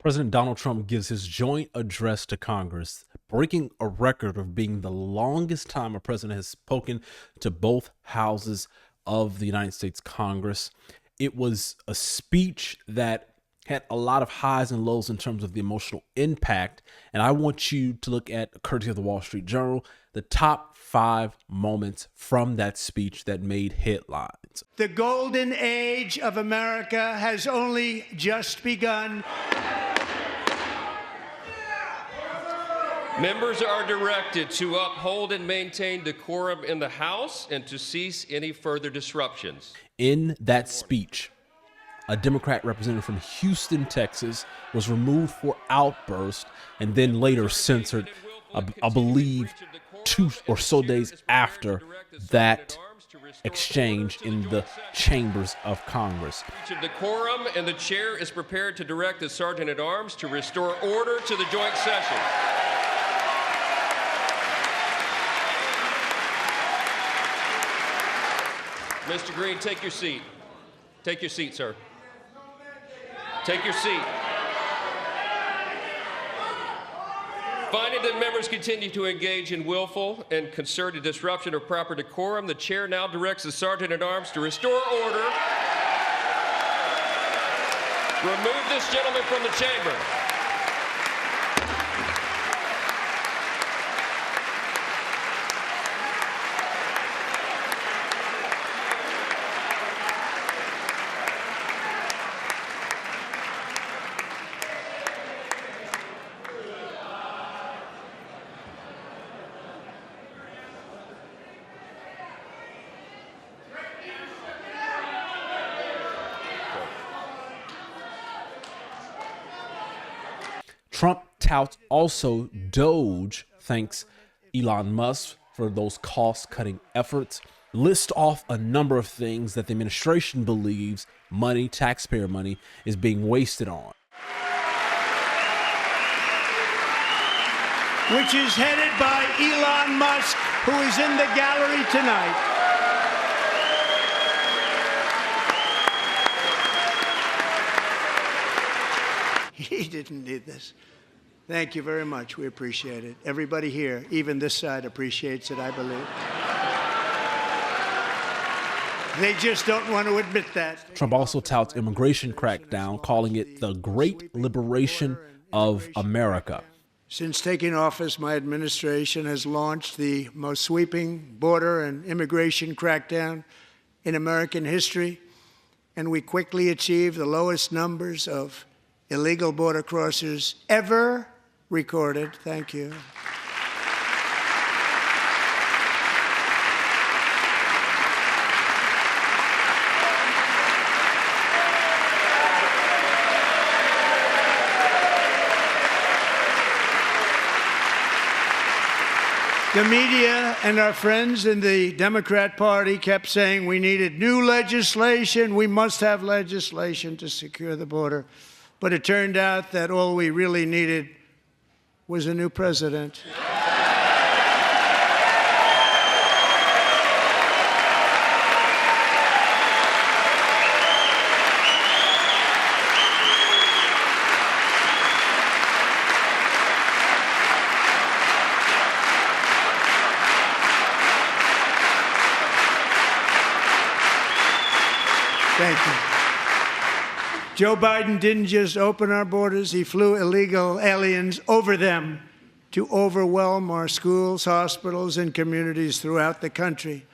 President Donald Trump gives his joint address to Congress, breaking a record of being the longest time a president has spoken to both houses of the United States Congress. It was a speech that had a lot of highs and lows in terms of the emotional impact. And I want you to look at, courtesy of the Wall Street Journal, the top 5 moments from that speech that made headlines. The golden age of America has only just begun. Members are directed to uphold and maintain decorum in the House and to cease any further disruptions. In that speech, a Democrat representative from Houston, Texas, was removed for outburst and then later censored, I believe, 2 or so days after that exchange in the chambers of Congress. Decorum, and the chair is prepared to direct the Sergeant at Arms to restore order to the joint session. Mr. Green, take your seat. Take your seat, sir. Take your seat. Finding that members continue to engage in willful and concerted disruption of proper decorum, the chair now directs the Sergeant at Arms to restore order. Remove this gentleman from the chamber. Trump touts also Doge, thanks Elon Musk for those cost-cutting efforts, list off a number of things that the administration believes money, taxpayer money, is being wasted on. Which is headed by Elon Musk, who is in the gallery tonight. He didn't need this. Thank you very much. We appreciate it. Everybody here, even this side, appreciates it, I believe. They just don't want to admit that. Trump also touts immigration crackdown, calling it the great liberation of America. Since taking office, my administration has launched the most sweeping border and immigration crackdown in American history, and we quickly achieved the lowest numbers of illegal border crossers ever recorded. Thank you. The media and our friends in the Democrat Party kept saying we needed new legislation. We must have legislation to secure the border. But it turned out that all we really needed was a new president. Thank you. Joe Biden didn't just open our borders, he flew illegal aliens over them to overwhelm our schools, hospitals, and communities throughout the country.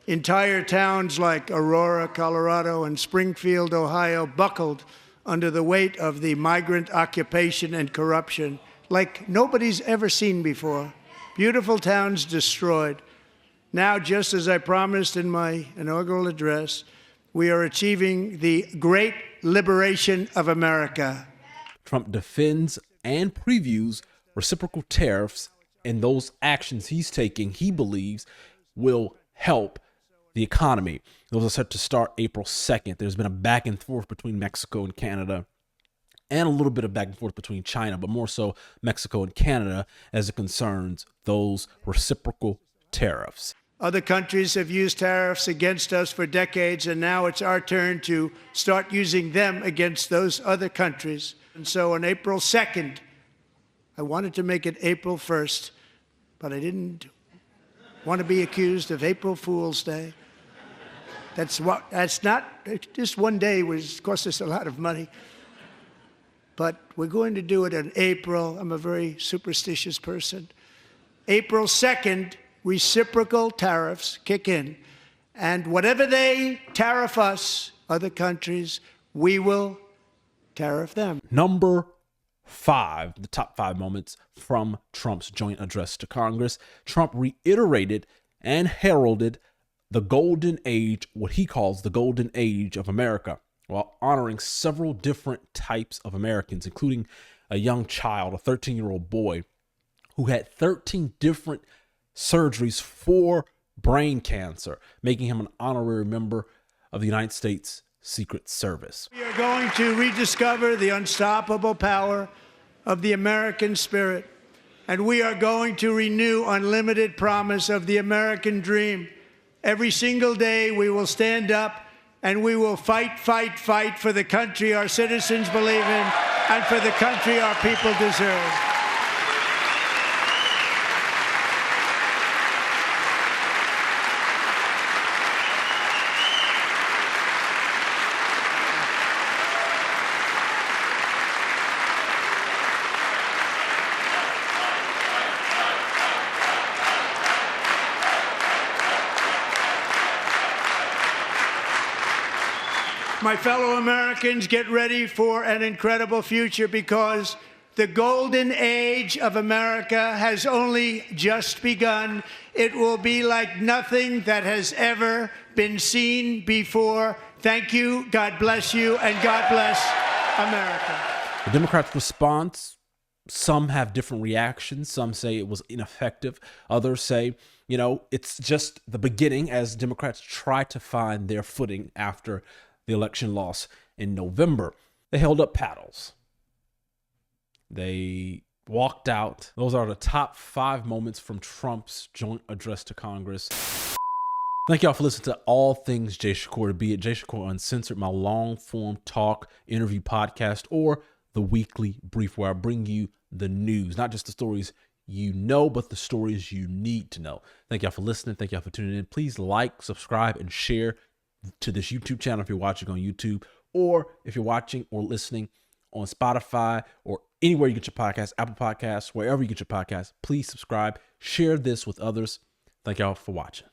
Entire towns like Aurora, Colorado, and Springfield, Ohio, buckled under the weight of the migrant occupation and corruption like nobody's ever seen before. Beautiful towns destroyed. Now, just as I promised in my inaugural address, we are achieving the great liberation of America. Trump defends and previews reciprocal tariffs, and those actions he's taking, he believes, will help the economy. Those are set to start April 2nd. There's been a back and forth between Mexico and Canada, and a little bit of back and forth between China, but more so Mexico and Canada as it concerns those reciprocal tariffs. Other countries have used tariffs against us for decades, and now it's our turn to start using them against those other countries. And so on April 2nd, I wanted to make it April 1st, but I didn't want to be accused of April Fool's Day. That's not, just one day was cost us a lot of money. But we're going to do it in April. I'm a very superstitious person. April 2nd, reciprocal tariffs kick in. And whatever they tariff us, other countries, we will tariff them. Number 5, the top 5 moments from Trump's joint address to Congress. Trump reiterated and heralded the golden age, what he calls the golden age of America, while honoring several different types of Americans, including a young child, a 13-year-old boy, who had 13 different surgeries for brain cancer, making him an honorary member of the United States Secret Service. We are going to rediscover the unstoppable power of the American spirit, and we are going to renew unlimited promise of the American dream. Every single day we will stand up and we will fight, fight, fight for the country our citizens believe in and for the country our people deserve. My fellow Americans, get ready for an incredible future, because the golden age of America has only just begun. It will be like nothing that has ever been seen before. Thank you, God bless you, and God bless America. The Democrats' response, some have different reactions. Some say it was ineffective. Others say, it's just the beginning as Democrats try to find their footing after the election loss in November. They held up paddles. They walked out. Those are the top 5 moments from Trump's joint address to Congress. Thank y'all for listening to All Things Jay Shakur, to be at Jay Shakur Uncensored, my long-form talk, interview podcast, or the weekly brief where I bring you the news, not just the stories you know, but the stories you need to know. Thank y'all for listening. Thank y'all for tuning in. Please like, subscribe, and share to this YouTube channel if you're watching on YouTube, or if you're watching or listening on Spotify or anywhere you get your podcasts, Apple Podcasts, wherever you get your podcasts. Please subscribe, share this with others. Thank y'all for watching.